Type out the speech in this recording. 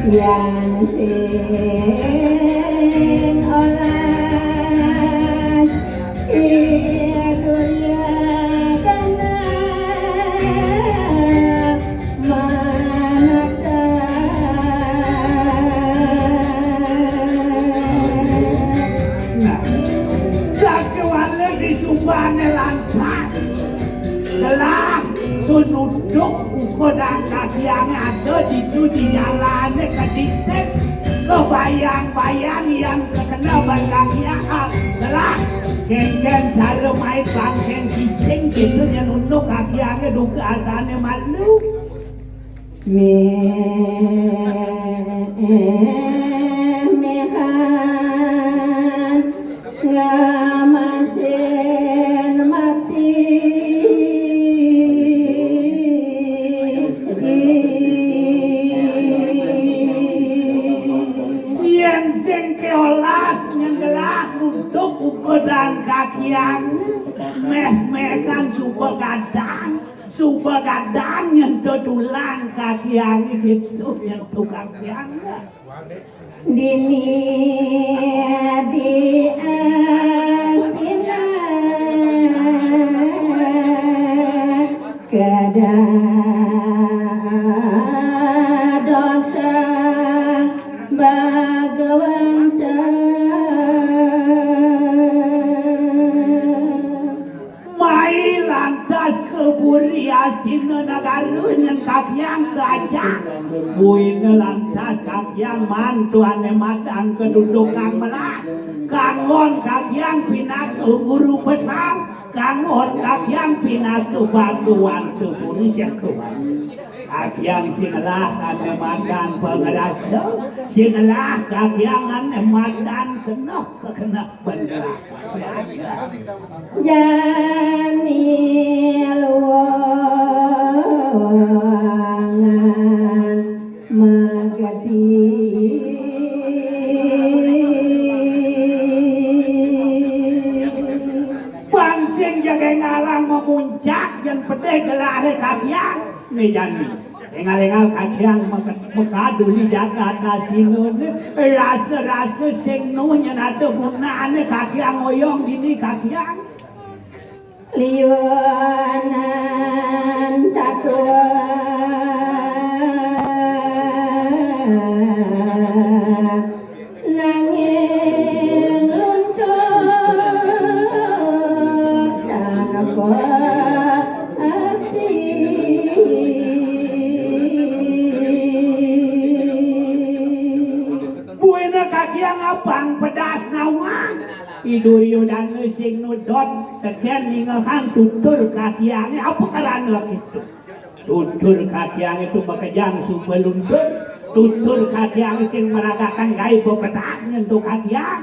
Yan sing olas idunya dana manada nah sakewala di sumbane lantas telah tunuduk ukodang kakiannya ada di jalannya keditek kebayang-bayang yang terkenal kakian telah ken-ken cara main bangkeng kicing gitu yang nunduk kakiannya duga asalnya malu mehan ngamasin mati yang sing keolas nyengelah nunduk ukodang kakian meh-mekan suba gadang nyentuh tulang kakian gitu nyentuh kakian dini di astina kada dosa Bhagawanta mai lantas keburi astina nagarunyan kakian gajah buina lantas kakian mantuane madang kedudukan melah kangon kakian pinaku guru besar kangon kakian pinaku baguan keburi jakuan kakian singelah ane madan pengerasa singelah kakian ane madan kena bendera jani luangan magadi bangsing jaga ngalang memuncak dan pedih gelahe kakian nih jani engal-engal kakian mekadu ni jagat nastinun rasa-rasa sing nuhnya ada gunane kakian ngoyong dini kakian liunan sakwa nanging luntur dan apa arti buena kakian apang pedas nawang Duryodhana sing nudot teken ningahan tutur kakiannya apa karena gitu tutur kakiannya itu makajang subelundur tutur kakiannya sing meragakan gaya bepetak nyentuh kakian